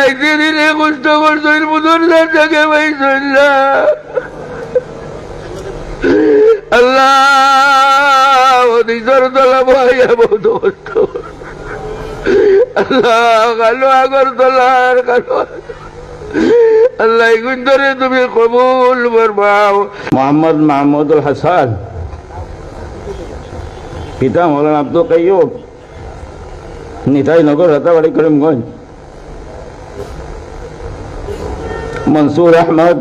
আইতে দিলে কষ্ট করছই মুদরসার জায়গা পাইছই না আল্লাহ নিজর তলা ভাইয়া বহুত কষ্ট আল্লাহ কালো আগর তলার কালো আল্লাহ এগুন ধরে তুমি কবুল ফরমাও। মোহাম্মদ মাহমুদুল হাসান, পিতা মৌলানা আব্দুল কাইয়ুব, নিতাই নগর, রাতাবাড়ি, করিমগঞ্জ। মনসুর আহমদ,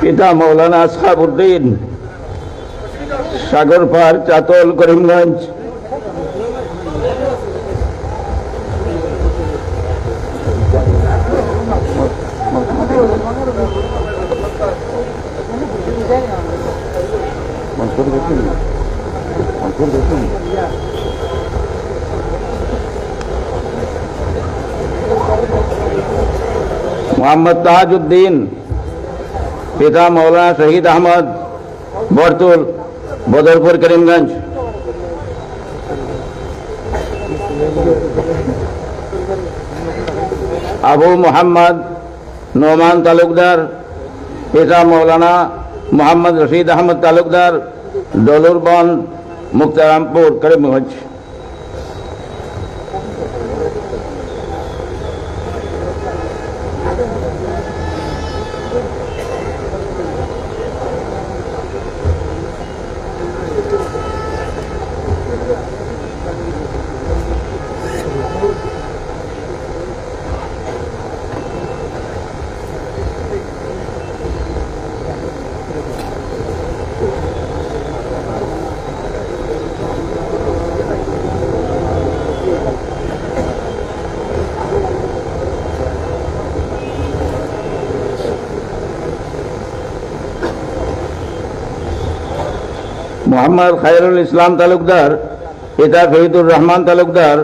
পিতা মৌলানা আসহাবউদ্দিন, সাগরপাড়, চাতল, করিমগঞ্জ। মোহাম্মদ তাজউদ্দিন, পিতা মৌলানা শহীদ আহমদ, বরতুল, বদরপুর, করিমগঞ্জ। আবু মোহাম্মদ নোমান তালুকদার, পিতা মৌলানা মোহাম্মদ রশিদ আহমদ তালুকদার, দলুরবন, মুক্তারামপুর, করিমগঞ্জ। মোহাম্মদ খায়রুল ইসলাম তালুকদার, পিতা ফরিদুর রহমান তালুকদার,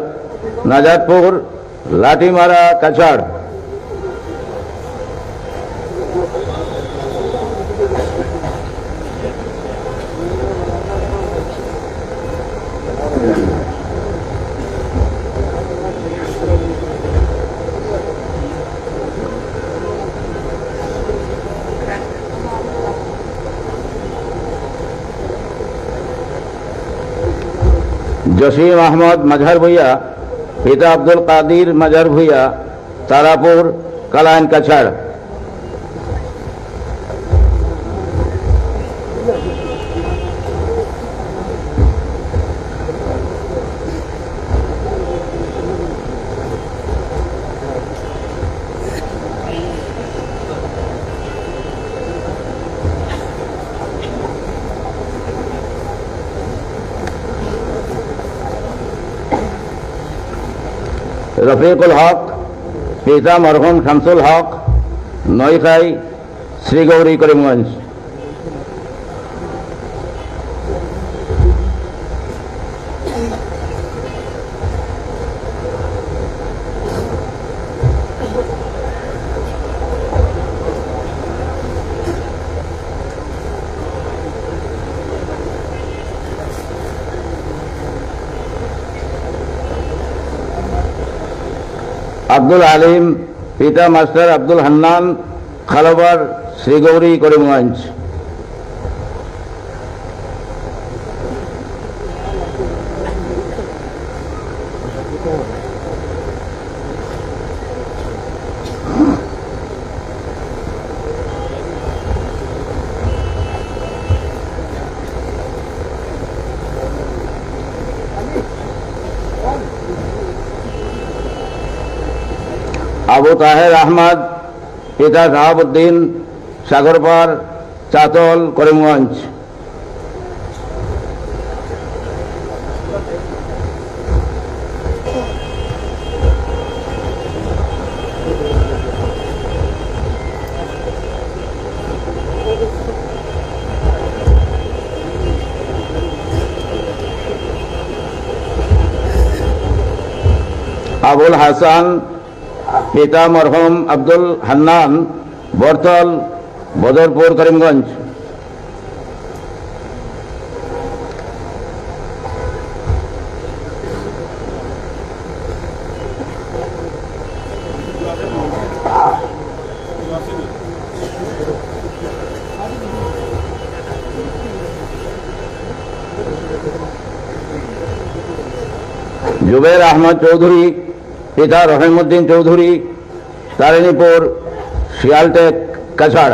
নাজাতপুর, লাঠিমারা, কাছাড়। জসিম আহমদ মাঝার ভুইয়া, পিতা আব্দুল কাদির মাঝার ভুইয়া, তারাপুর, কালাইন, কাছাড়। রফিকুল হক, পিতা মরহুম শামসুল হক, নইখাই, শ্রীগৌরী, করিমগঞ্জ। আব্দুল আলিম, পিতা মাস্টার আব্দুল হান্নান, খালবার, শ্রীগৌরী, করিমগঞ্জ। আবু তাহের আহমদ, পিতা শাহাবুদ্দিন, সাগরপাড়, চাতল, করিমগঞ্জ। আবুল হাসান, পিতা মরহুম আব্দুল হান্নান, বরতল, বদরপুর, করিমগঞ্জ। जुबैर अहमद चौधरी, पिता रहीमुद्दीन चौधरी, तारिणीपुर, शियालटेक, कछाड़।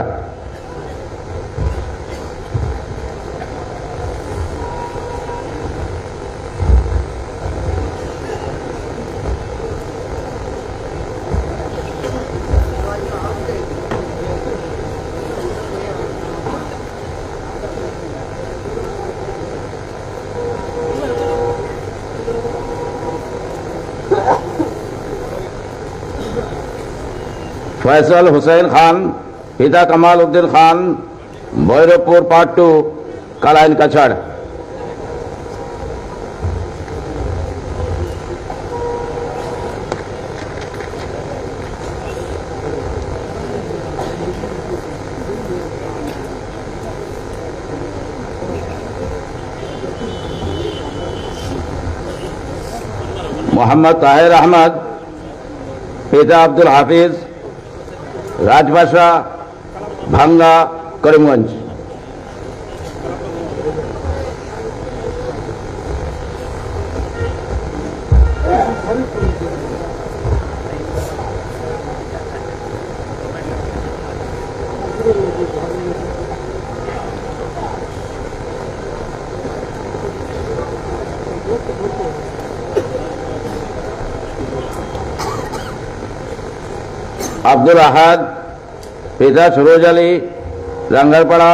फैसल हुसैन खान, पिता कमाल उद्दीन खान, भैरवपुर पार्ट 2, कालाइन, कछाड़। मोहम्मद ताहिर अहमद, पिता अब्दुल हाफिज, राजभाषा, भांगा, करीमगंज। अब्दुल अहद, पिता सरोज अली, लंगरपाड़ा,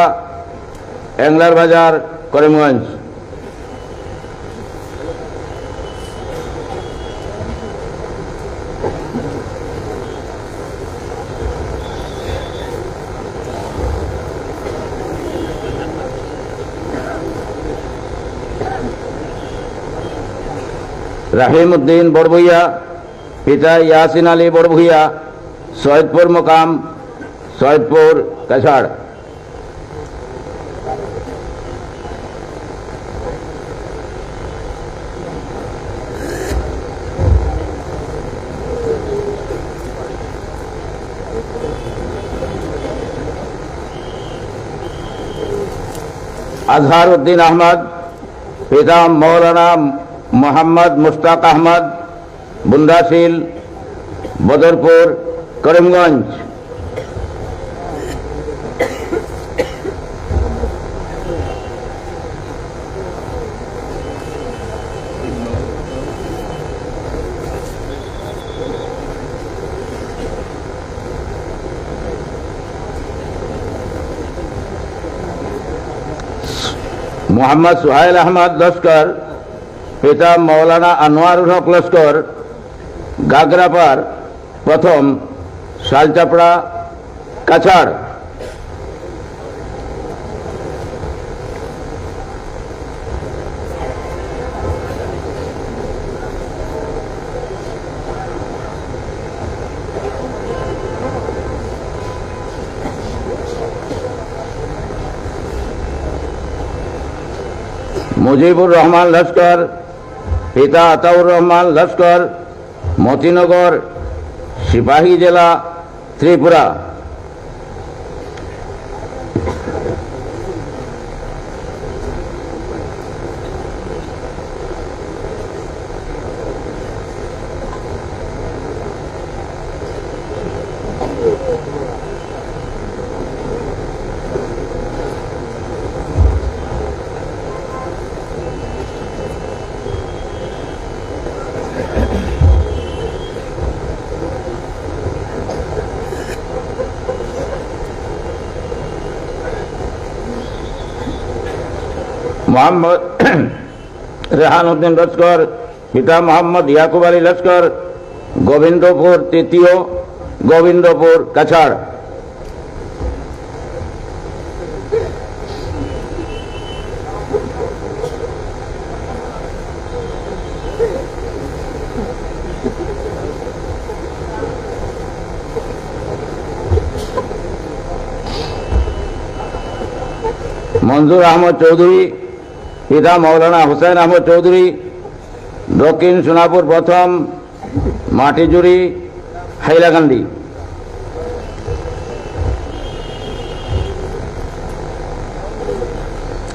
एंगलर बाजार, करीमगंज। रहीमुद्दीन बड़भुइया, पिता यासिन अली बड़भुइया, सैदपुर मुकाम, सैदपुर, कछाड़। अजहरुद्दीन अहमद, पिता मौलाना मोहम्मद मुश्ताक अहमद, बुंदाशील, बदरपुर, करीमगंज। मोहम्मद सुहाइल अहमद लश्कर, पिता मौलाना अनवारुल हक लश्कर, गागरापार प्रथम, शालचापड़ा, कछाड़। मुजीबुर रहमान लश्कर, पिता अताउर रहमान लश्कर, मोतीनगर, सिपाही जिला, त्रिपुरा। मोहम्मद रेहानुद्दीन लश्कर, पिता मोहम्मद याकूब अली लश्कर, गोविंदपुर तृतीय, गोविंदपुर, कछाड़। मंजूर अहमद चौधरी, पिता मौलाना हुसैन अहमद चौधरी, दक्षिण सोनापुर प्रथम, माटीजुरी, हाइलाकांदी।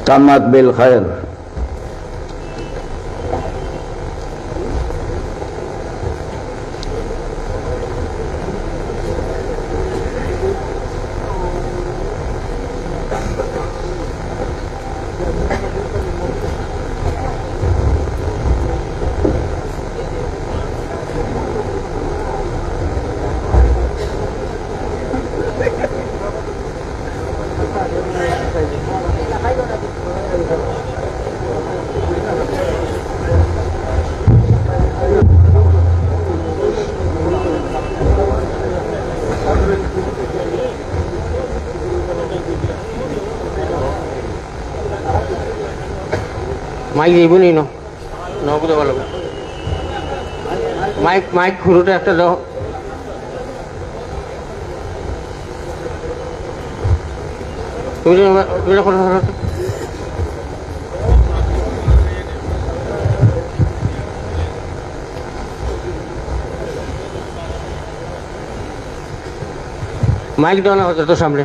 तम्मत बिल खैर। মাইক দিব নি নবুদে ভালো মাইক মাইক খুঁড়োটা একটা দাও তুমি কথা মাইক দাও না হতো তো সামনে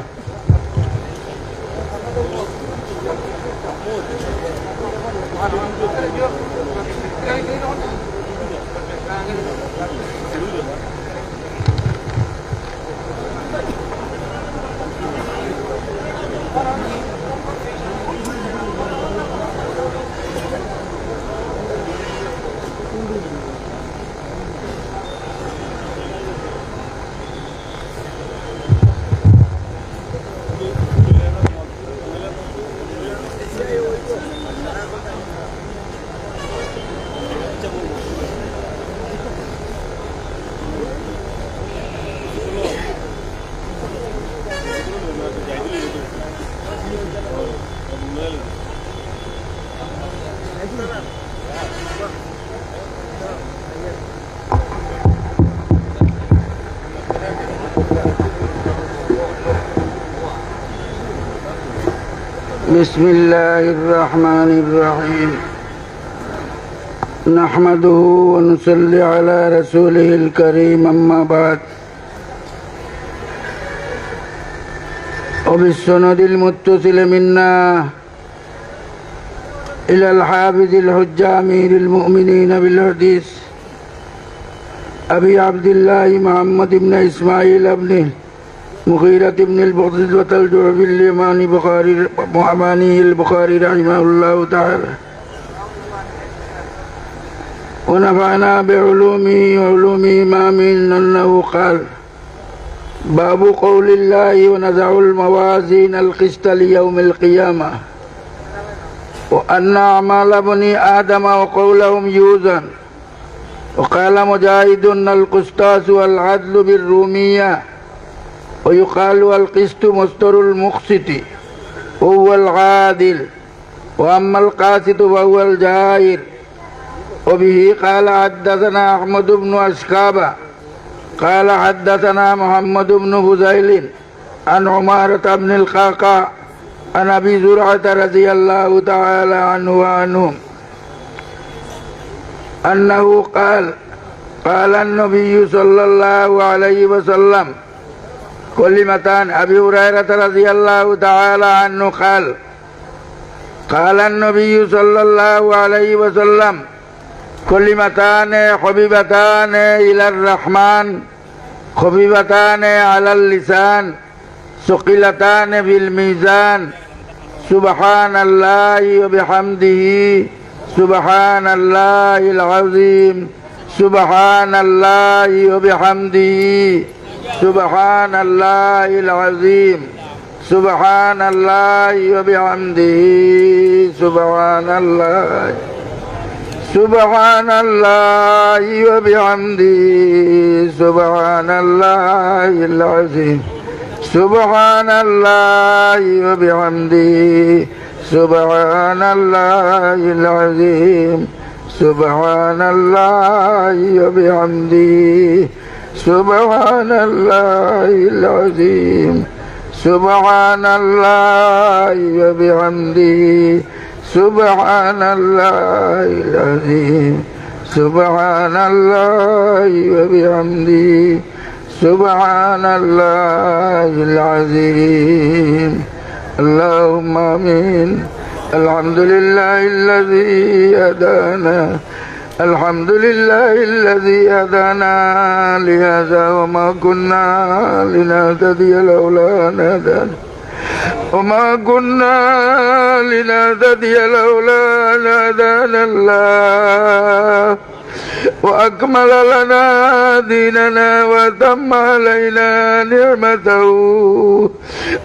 بسم الله الرحمن الرحيم نحمده ونصلي على رسوله الكريم أما بعد وبالسند المتصل منا إلى الحافظ الحجة أمير المؤمنين بالحديث أبي عبد الله محمد بن إسماعيل بن مغيرة بن البغض الجعفي اليماني البخاري رحمه الله تعالى ونفعنا بعلومه وعلوم إمامه أنه قال باب قول الله ونزع الموازين القسط ليوم القيامة وأن أعمال بني آدم وقولهم يوزن وقال مجاهد القسطاس والعدل بالرومية ويقال القسط مصدر المقسط وهو العادل وأما القاسط فهو الجائر وبه قال حدثنا أحمد بن أشكابة قال حدثنا محمد بن فزيل عن عمارة بن القعقاع عن أبي زرعة رضي الله تعالى عنه وعنهم أنه قال النبي صلى الله عليه وسلم كلمتان أبي هريرة رضي الله تعالى عنه قال النبي صلى الله عليه وسلم كلمتان حبيبتان إلى الرحمن خفيفتان على اللسان ثقيلتان في الميزان سبحان الله وبحمده سبحان الله العظيم سبحان الله وبحمده سبحان الله العظيم سبحان الله وبحمده سبحان الله سبحان الله وبحمده سبحان الله العظيم سبحان الله وبحمده سبحان الله العظيم سبحان الله وبحمده سبحان الله العظيم سبحان الله وبحمده سبحان الله العظيم سبحان الله وبحمده سبحان الله العظيم اللهم آمين الحمد لله الذي هدانا الحمد لله الذي هدانا لهذا وما كنا لنهتدي لولا أن هدانا وما كنا لنهتدي لولا أن هدانا الله وأكمل لنا ديننا وأتم علينا نعمته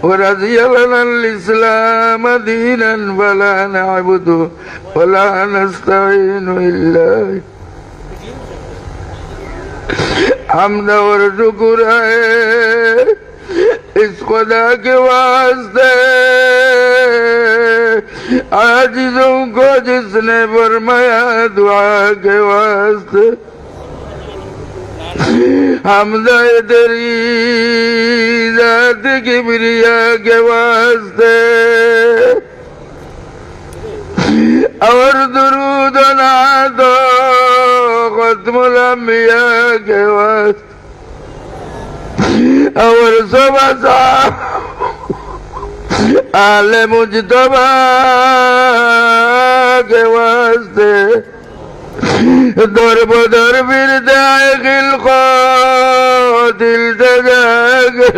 ورضي لنا الإسلام دينا فلا نعبد ولا نستعين إلا حمد और शुक्र है इस खुदा के वास्ते आजिजों को जिसने फरमाया दुआ के वास्ते हमदा तेरी जात किबरिया के वास्ते और दुरूद नादो खत्मुल अंबिया के वास्ते और सबसा आले मुजतबा के वास्ते दर बदर बिरद खिलको दिल जागे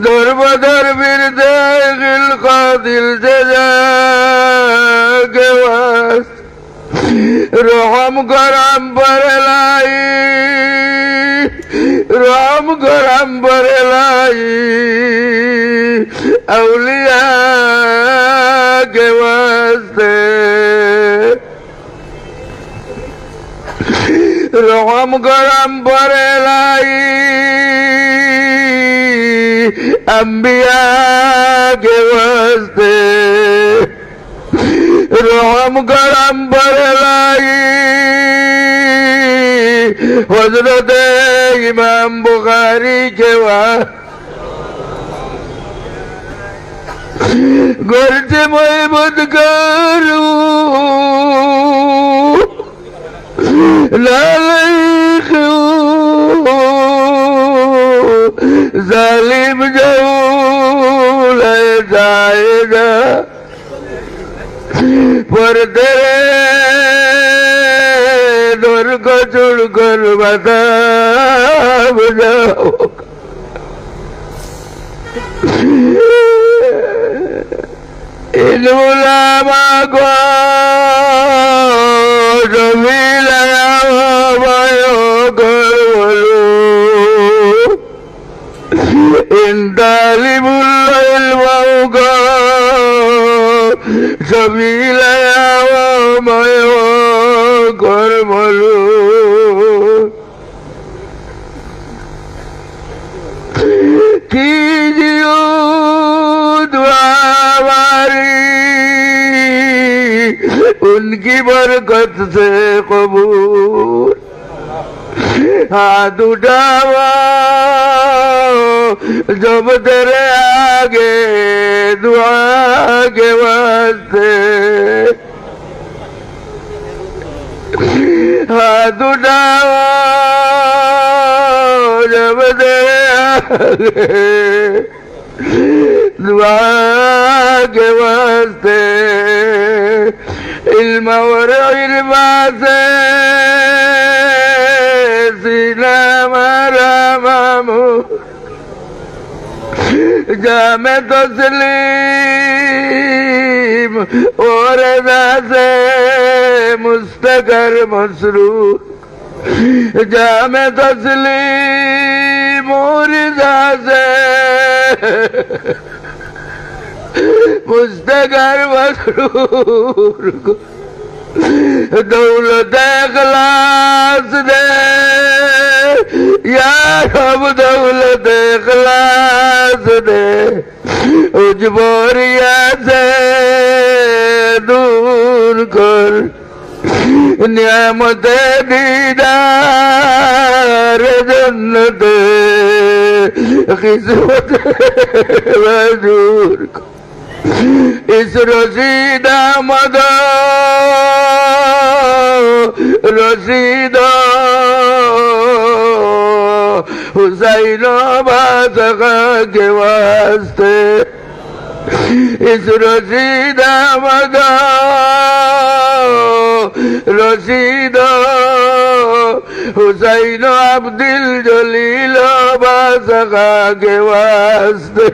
दर बदर बिरद खिलको दिल जागे वास्ते रहम करम पर लाई राम करम पर लाई औलिया के वास्ते रहम करम पर लाई अंबिया के वास्ते रहम करम पर लाई हजरत इमाम बुखारी के घर से मोहब्बत करूं लालिक जालिम जाऊं ले जाएगा पर तेरे दर को छोड़कर बता जाओ इन उलमा को जमी लगाओ इन तालिबुल इल्म को जमी लगाओ मयो कर बोलो कीजियो दुआवारी उनकी बरकत से कबूल हाथ उठाओ जब तेरे आगे दुआ के वास्ते हाथ उठाओ जब तेरे आगे दुआ के वास्ते इल्म और इल्मा से सीना मारा मामू जामे तस्लीम और से मुस्तकर मसरूर जामे तस्लीम और से मुस्तकर मसरूर दौलत इखलास दे या रब दौलत इखलास दे उजबोरिया से दूर कर नियामत दीदार जन्नत किस्मत मजूर कर इस रसीदा मदो रसीदा हुसैन बादशाह के वास्ते इस रसीदा मदो रसीदा हुसैन अब्दुल जलील बादशाह के वास्ते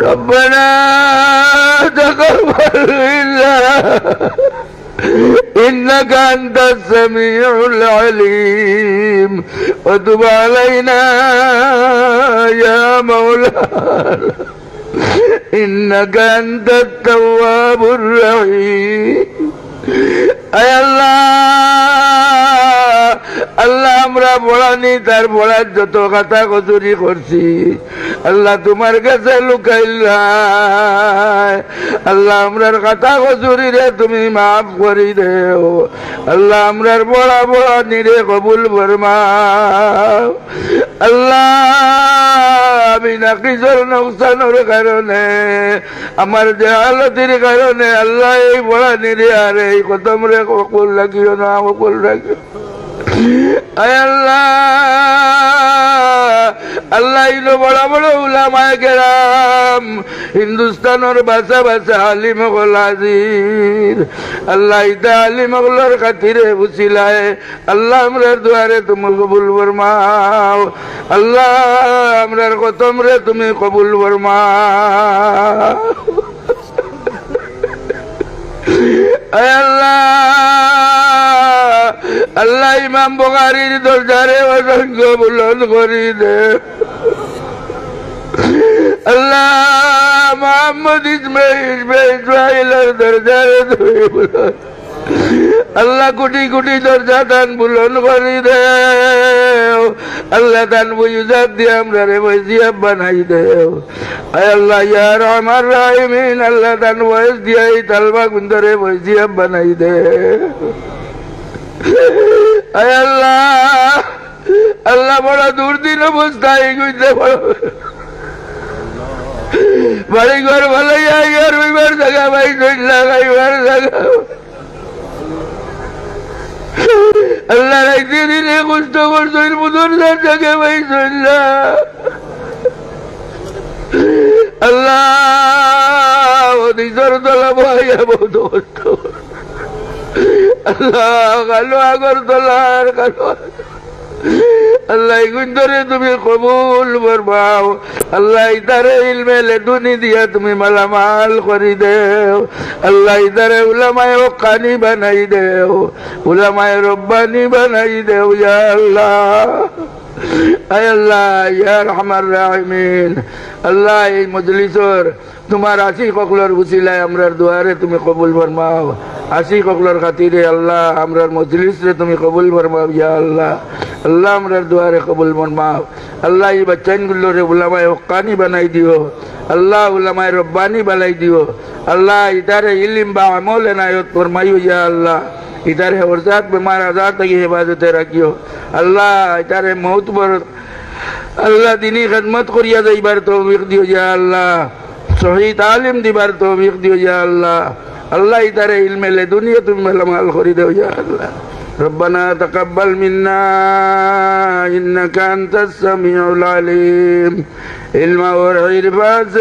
रब्बना तक़ब्बल मिन्ना इन्नका अंतस समीउल अलीम व तुब अलैना या मौलाना इन्नका अंतत तव्वाबुर रहीम। ऐ अल्लाह আল্লাহ আমরা পড়ানি তার পড়ার যত কথা কচুরি করছি আল্লাহ তোমার কাছে লুকাইলাই আল্লাহ আমরার কথা কচুরি রে তুমি মাফ করি দেও আল্লাহ আমরার বড়া বড়া নিরে কবুল ফরমাও আল্লাহ আমি নাকিজর নকসানোর কারণে আমার দেহালতির কারণে আল্লাহ এই বড়া নিরে আর এই কদম রে কবুল রাখিও না কবুল রাখিও আয় আল্লাহ আল্লাহ ইনো বড় বড় উলামায়ে কেরাম হিন্দুস্তানের বাসা বাসা আলিম গল হাজির আল্লাহ ইতা আলিম গলর খাতিরে বুঝিলায় আল্লাহ আমরার দুয়ারে তুমি কবুল ফরমাও আল্লাহ আমরার কদম রে তুমি কবুল ফরমাও আয় আল্লাহ আল্লাহ ইমাম বুখারীর দরজারে অসংখ্য বুলন্দ করি দে আল্লাহ মোহাম্মদ ইসমাইলের দরজারে তুমি বুলন্দ আল্লাহ কোটি কোটি দরজা দান বুলন্দ করি দে আল্লাহ দান বুঝাত দিয়ে আমরা রে বৈজিয়াব বানাই দেও আয় আল্লাহ ইয়া রহমান রাহিমিন আল্লাহ দান বয়স দিয়ে এই তালবা গুন্দরে বৈজিয়াব বানাই দে আয় আল্লাহ আল্লাহ বড় দুর্দিন অবস্থায় গুইতে বাড়ি ঘর ভালো আর ওইবার জায়গা ভাই লাগাইবার জায়গা আল্লাহ রাইতে দিনে কষ্ট করছো মুদর জায়গা ভাই চললা আল্লাহ নিজের তলা ভাইয়া বহুত কষ্ট আল্লাহ কালো আগর তোলার কালো আল্লাহ গুন্দরে তুমি কবুল ফরমাও আল্লাহ ইদারে ইলমে লেদুনি দিয়া তুমি মালামাল করি দেও আল্লাহ ইদারে উলামায়ে হক্কানি বানাই দেও উলামায়ে রব্বানি বানাই দেও ইয়া আল্লাহ আয় আল্লাহ ইয়া রহমান রাহিমিন আল্লাহ এই মজলিসর তোমার আশিক অকলর বুঝিলায় আমরার দুয়ারে তুমি কবুল ফরমাও আশিক অকলর খাতিরে আল্লাহ আমরার মজলিস রে তুমি কবুল ফরমাও ইয়া আল্লাহ আল্লাহ আমরার দুয়ারে কবুল ফরমাও আল্লাহ এই বাচ্চানগুলো রে উলামায়ে হক্কানি বানাই দিও আল্লাহ উলামায়ে রব্বানি বানাই দিও আল্লাহ ইতারে ইলম বা আমল এনায়ত ফরমাইও ইয়া আল্লাহ ইতারে ওরজাত বেমার আজাদ থেকে হেফাজতে রাখিও আল্লাহ ইতারে মৌত বর আল্লাহ দিনী খিদমত করিয়া যাইবার তৌফিক দিও ইয়া আল্লাহ সহি তালিম দিবার তৌফিক দিও ইয়া আল্লাহ আল্লাহ ইতারে ইলমে লেদুনিয়া তুমি মালামাল করি দেও ইয়া আল্লাহ ربنا تقبل منا إنك أنت السميع العليم علم والعرفة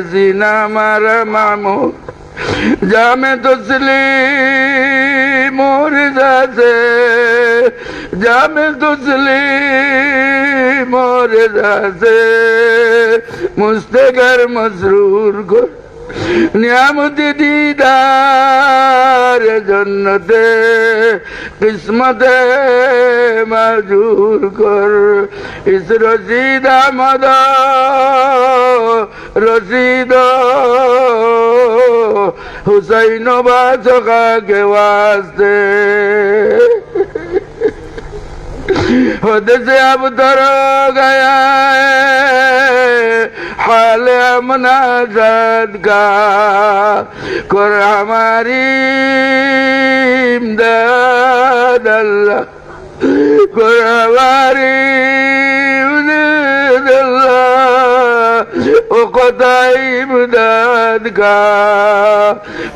زينا مارا معمود جامع تسلیم اور رضا جامع تسلیم اور رضا مستقر مسرور کر নিয়ামত দিদার জন্নতে কিসমতে মাজুর কর ইস রশিদ আহমদ রশিদ হুসাইন বাদশা के वास्ते खुद से अब तर गया हाल अमनाजत का कर हमारी इमदाद अल्लाह कर हमारी इमदाद अल्लाह ओ खुदा इमदाद का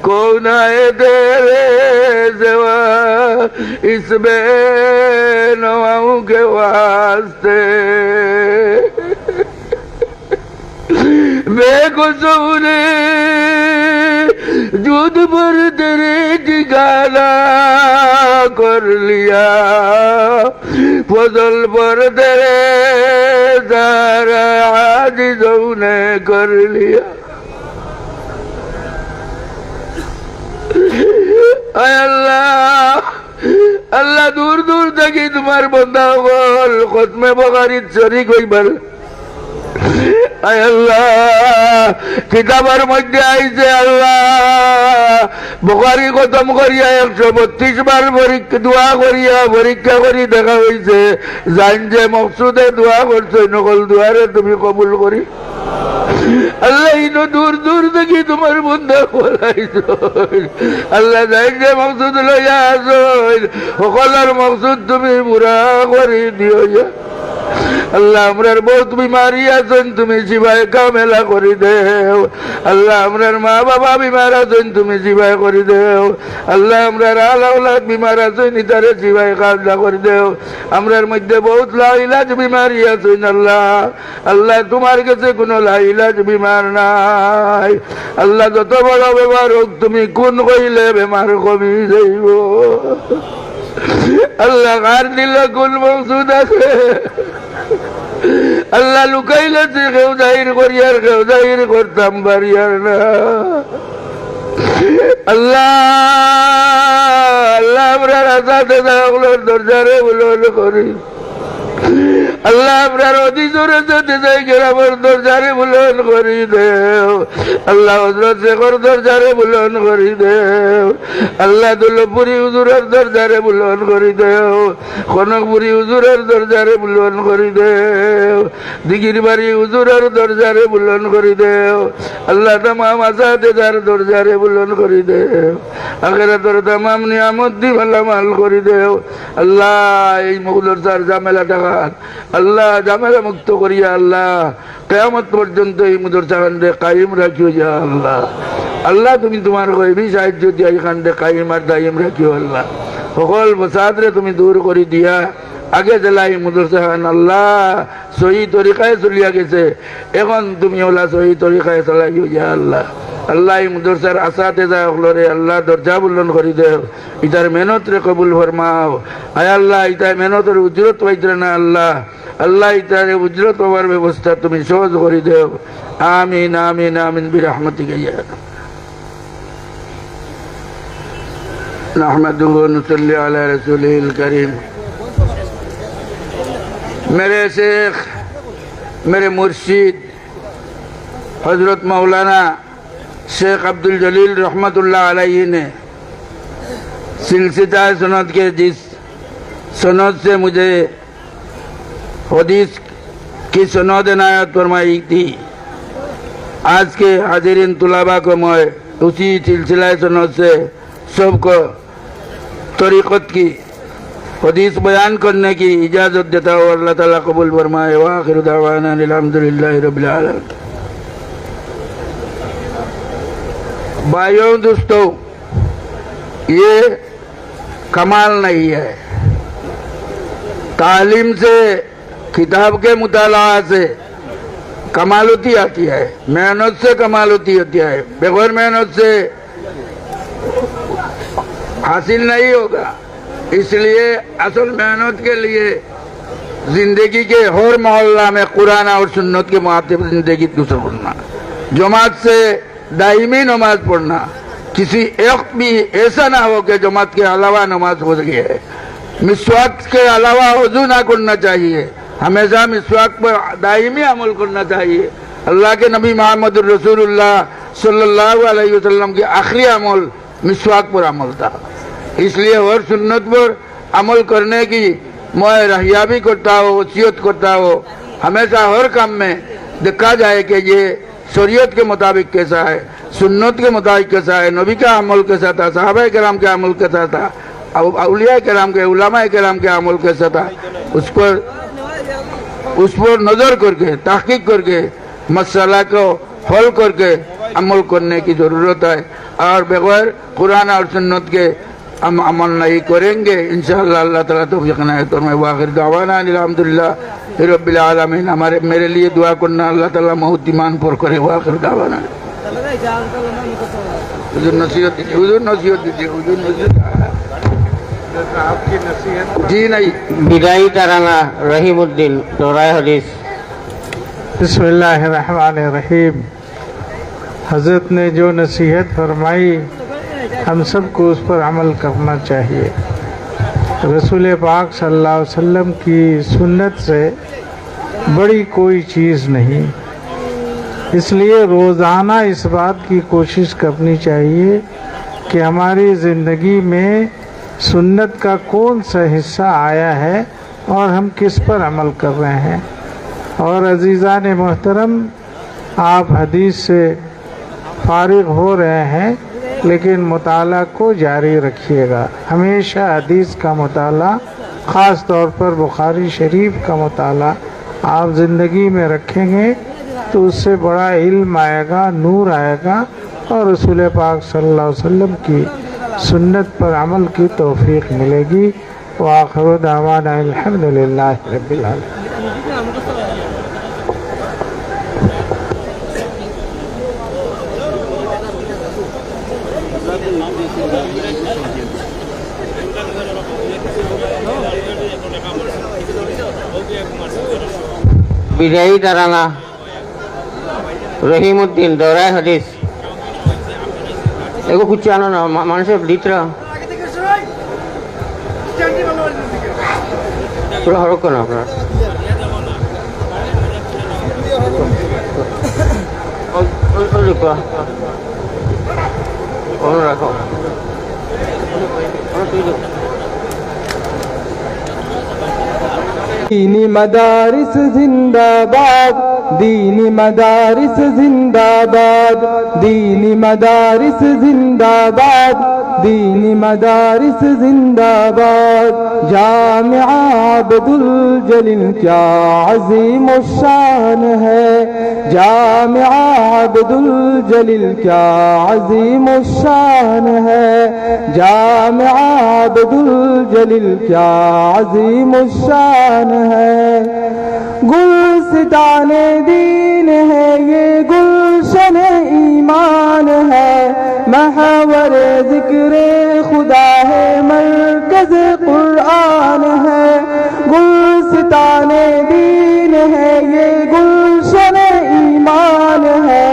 कौन है तेरे सिवा इस बेनवाओं के वास्ते बेकसूर जुद पर तेरे ठिकाना कर लिया फजल पर तेरे सारा आजिज़ों ने कर लिया अल्लाह अल्लाह दूर दूर तक तुम्हार बंदा खत्मे बुखारी शरीक हुई बल আয় আল্লাহ কিতাবের মধ্যে আইছে আল্লাহ বুখারী খতম করিয়া 132 বার দোয়া করিয়া পরীক্ষা করি দেখা হয়েছে জান যে মকসুদে দোয়া করছো নকল দোয়ারে তুমি কবুল করি আল্লাহ ইনো দূর দূর থেকে তোমার বন্ধা বলাইছো আল্লাহ জান যে মকসুদ লইয়া আসো সকলের মকসুদ তুমি পুরা করে দিও আল্লাহ আমরার বহুত বিমারি আছেন তুমি শিবায় কামেলা করে দেও আল্লাহ আমরার মা বাবা বিমার আছেন তুমি শিবায় করে দেও আল্লাহ আমরার আলাউলাদ বিমার আছেন ইতারে শিবায় কামলা করে দেও আমরার মধ্যে বহুত লাইলাজ বিমারি আছেন আল্লাহ আল্লাহ তোমার কাছে কোনো লাইলাজ বিমার নাই আল্লাহ যত বড় বেমার হোক তুমি কোন কইলে বেমার কমি যাইব আল্লাহ কার দিলে কোন মকসুদ আছে আল্লাহ লুকাইলে কেউ জাহির করিয়ার কেউ জাহির করতাম বাড়িয়ার না আল্লাহ আল্লাহ আমরা রাজাতে যাওয়ার দরজারে বুলন করি আল্লাহ আপনার অতি জোরে যেতে যাই গ্রামের দরজারে বুলন করি দেও আল্লাহ হজরত শেখর দরজারে বুলন করি দেও আল্লাহ দুলপুরি হুজুরের দরজারে বুলন করি দেও কনকপুরি হুজুরের দরজারে বুলন করি দেও দিঘির বাড়ি হুজুরের দরজারে বুলন করি দেও আল্লাহ তামাম আসাতে যার দরজারে বুলন করি দেও আখেরাতের তামাম নিয়ামত দি ভালো মাল করি দেও আল্লাহ এই মুগলর সার জামেলা টাকা আল্লাহ জামেলা মুক্ত করিয়া আল্লাহ কিয়ামত পর্যন্ত এই মাদ্রাসা খান্ডে কায়েম রাখিও যা আল্লাহ আল্লাহ তুমি তোমার গয়বী সাহায্য দিয়া এই খান্ডে কায়েম আর দায়েম রাখিও আল্লাহ সকল ফসাদরে তুমি দূর করে দিয়া আগে জেলাই মাদ্রাসা খান আল্লাহ সহি তরিকায় চলিয়া গেছে এখন তুমি ওলা সহি তরিকায় চালাইও যা আল্লাহ আল্লাহ এই মাদ্রাসার আসাতে যা হলরে আল্লাহ দরজা বুলন করে দেও ইতার মেহনত রে কবুল ফরমাও আয় আল্লাহ ইতার মেহনতের উজরত পাইতরে না আল্লাহ আল্লাহ ইতার উজরত পাওয়ার ব্যবস্থা তুমি সহজ করে দেও আমিন আমিন আমিন বিরহমতিকা ইয়া نحمده ونصلي على رسوله الكريم मेरे शेख मेरे मुर्शिद हजरत मौलाना शेख अब्दुल जलील रहमतुल्लाह अलैहि ने सिलसिला सनद के जिस सनद से मुझे हदीस की सनद इनायत फरमाई थी आज के हाजिरीन तुलाबा को मैं उसी सिलसिला सनद से सबको तरीक़त की हदीस बयान करने की इजाज़त देता हूँ अल्लाह ताला कबूल फरमाए व आखिर दावाना अल्हम्दुलिल्लाहि रब्बिल आलमीन। भाइयों दोस्तों ये कमाल नहीं है तालीम से किताब के मुताला से कमालती आती है मेहनत से कमालती होती है बगैर मेहनत से हासिल नहीं होगा इसलिए असल मेहनत के लिए जिंदगी के हर मोहल्ला में कुरान और सुन्नत के मुताबिक जिंदगी गुजर करना जमात से दायमी नमाज पढ़ना किसी एक भी ऐसा ना हो कि जमात के अलावा नमाज हो गई है मिसवाक के अलावा वजू ना करना चाहिए हमेशा मिसवाक पर दायमी अमल करना चाहिए अल्लाह के नबी मोहम्मद रसूलुल्लाह सल्लल्लाहु अलैहि वसल्लम के आखिरी अमल मिसवाक पर अमल था इसलिए हर सुन्नत पर अमल करने की मैं रहया भी करता हूँ वसीयत करता हूँ हमेशा हर काम में देखा जाए कि ये शरीयत के मुताबिक कैसा है सुन्नत के मुताबिक कैसा है नबी का अमल कैसा था सहाबा कराम के अमल कैसा था औलिया कराम के उलमा कराम के अमल कैसा था उस पर नज़र करके तहकीक करके मसला को हल करके अमल करने की ज़रूरत है और बगैर कुरान और सुन्नत के हम अमल नहीं करेंगे इंशाअल्लाह अल्लाह ताला तौफीक इनायत फरमाए व आखिर दावाना अल्हम्दुलिल्लाह रब्बिल आलमीन हमारे मेरे लिए दुआ करना अल्लाह ताला बहुत ईमान पर करे व आखिर दावाना हुजूर नसीहत दीजिए आपकी नसीहत जी नहीं বিদায়ী তারানা রহিমউদ্দিন দৌরায়ে हदीस बिस्मिल्लाहिर्रहमानिर्रहीम हज़रत ने जो नसीहत फरमाई हम सबको उस पर अमल करना चाहिए रसूल पाक सल्लल्लाहु अलैहि वसल्लम की सुन्नत से बड़ी कोई चीज़ नहीं इसलिए रोज़ाना इस बात की कोशिश करनी चाहिए कि हमारी ज़िंदगी में सुन्नत का कौन सा हिस्सा आया है और हम किस पर अमल कर रहे हैं। और अज़ीज़ान मोहतरम, आप हदीस से फारिग हो रहे हैं, लेकिन मुताला को जारी रखिएगा। हमेशा हदीस का मुताला, ख़ास तौर पर बुखारी शरीफ का मुताला आप ज़िंदगी में रखेंगे तो उससे बड़ा इल्म आएगा, नूर आएगा और रसूल पाक सल्लल्लाहु अलैहि वसल्लम की सुन्नत पर अमल की तौफीक मिलेगी। व आखिरु दावाना अल्हम्दुलिल्लाहि रब्बिल आलमीन। বিদায়ী তারানা রহিমউদ্দিন দৌরায় হাদিস এগো কুচ্ছি আনো না মানুষের দিতরা পুরো হরক না আপনার রাখো दीनी मदारिस जिंदाबाद, दीनी मदारिस जिंदाबाद, दीनी मदारिस जिंदाबाद, दीनी मदारिस जिंदाबाद। जामिआ अब्दुल जलील क्या अजीम शान है, जामिआ अब्दुल जलील क्या अजीम शान है, जामिआ अब्दुल जलील क्या अजीम शान है। गुलसिताने दीन है ये, गुलशन ईमान है, महवर जिक्रे खुदा है, मरकज कुरान है। गुलसिताने दीन है ये, गुलशन ईमान है,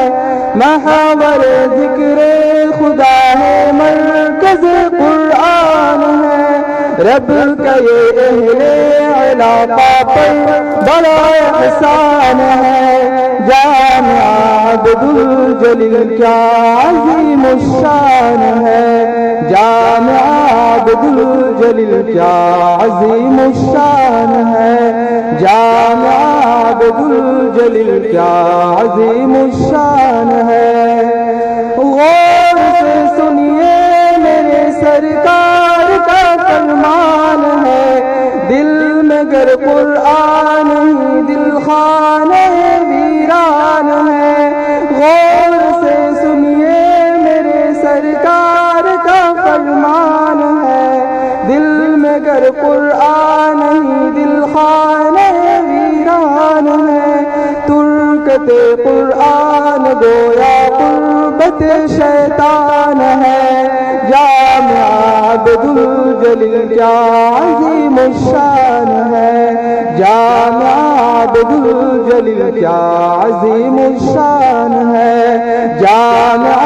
महवर जिक्रे खुदा है, मरकज कुरान है। रब का ये अहले इलाका पर बड़ा एहसान है, जामिआ अब्दुल जलील क्या अजीम शान है, जामिआ अब्दुल जलील क्या अजीम शान है, जामिआ अब्दुल जलील क्या अजीम शान है। गौर से सुनिए मेरे सरकार का फरमान है, दिल में गर कुरान ही दिल खाने वीरान है। गौर से सुनिए मेरे सरकार का फरमान है, दिल में गर कुरान ही दिल खाने वीरान है। तुर्कते कुरान गोया कुर्बत शैतान है, जामिआ अब्दुल जलील क्या अजीम शान है, जामिआ अब्दुल जलील क्या अजीम शान है, जामिआ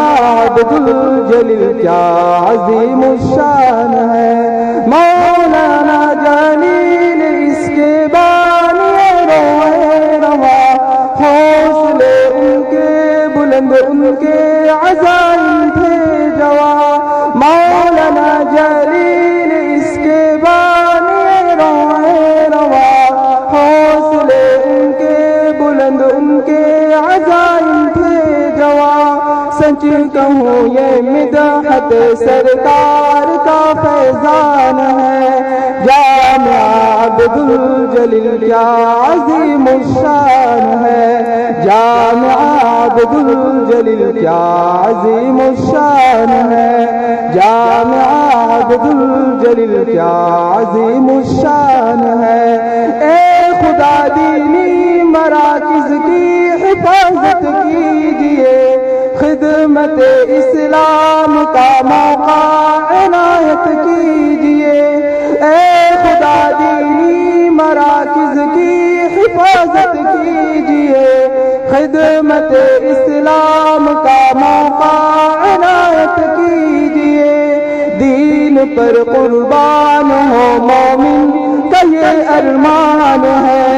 अब्दुल जलील क्या अजीम शान है। मौलाना जलील इसके बानी रोए रवा, हौसले उनके बुलंद उनके अज़ाइम थे जवा। मौलाना जलील इसके बानी रोए रवा, हौसले उनके बुलंद उनके अज़ाइम थे जवा। सच कहूँ ये मिदहत सरकार का फैजान है, जामिआ अब्दुल जलील क्या अजीम शान है, जामिआ अब्दुल जलील क्या अजीम शान है, जामिआ अब्दुल जलील क्या अजीम शान है। ए खुदा दीनी मराकिज़ की हिफाजत कीजिए, खिदमत इस्लाम का मौका इनायत कीजिए। ए खुदा दीनी मराकिज़ की हिफाजत कीजिए, खिदमत इस्लाम का मौका इनायत कीजिए। दीन पर कुर्बान हो मोमिन का ये अरमान है,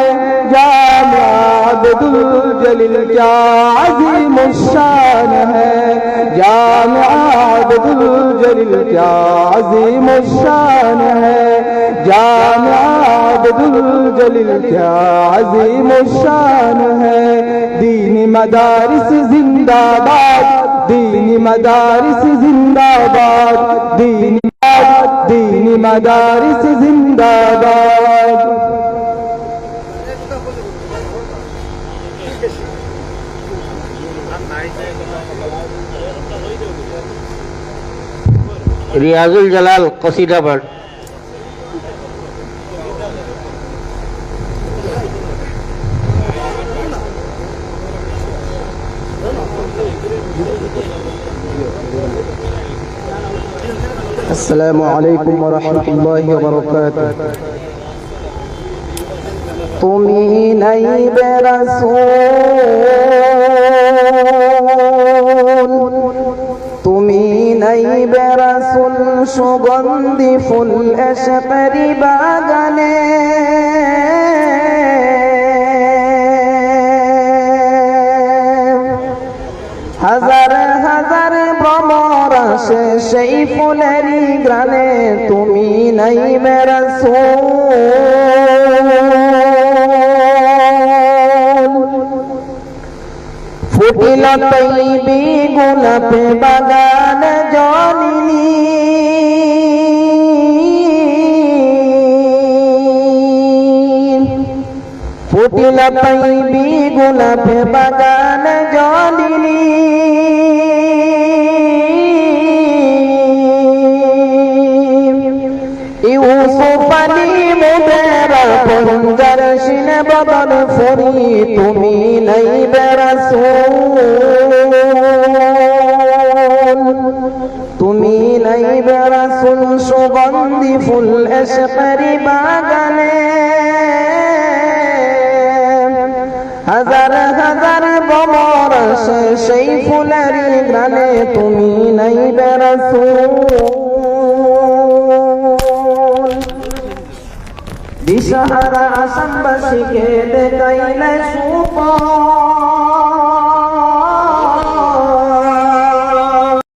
जामिआ अब्दुल जलील क्या अजीम शान है, जामिया अब्दुल जलील क्या अजीम शान है, जामिया अब्दुल जलील क्या अजीम शान है। दीनी मदारिस जिंदाबाद, दीनी मदारिस जिंदाबाद, दीनी मदारिस जिंदाबाद। रियाजुल जलाल कसीदा पर अस्सलामु अलैकुम व रहमतुल्लाहि व बरकातुहू। तुमी नहीं बेरसूल, तुमी नहीं बेरसूल सुगंधि फुल एशकरी बागाने, হাজার হাজার ভ্রমর আসে সেই ফুলেরই গ্রানে, তুমি নাই রাসূল। ফুটিল তৈবি গোলাপে বাগান জনিনী, ফুটিল তৈবি গোলাপে বাগান জনিনী। ইউসুফ আলী মুদেরা পঞ্জার শিনে বদন ফরি, তুমি নাই বেরাসূল, তুমি নাই বেরাসূল সুগন্ধি ফুল এশকরি বাগানে, হাজার হাজার ভ্রমর আসে সেই ফুলেরই গ্রানে, তুমি নাই বেরাসূল। দিশাহারা আসামবাসীকে দেখাইলে সুপথ,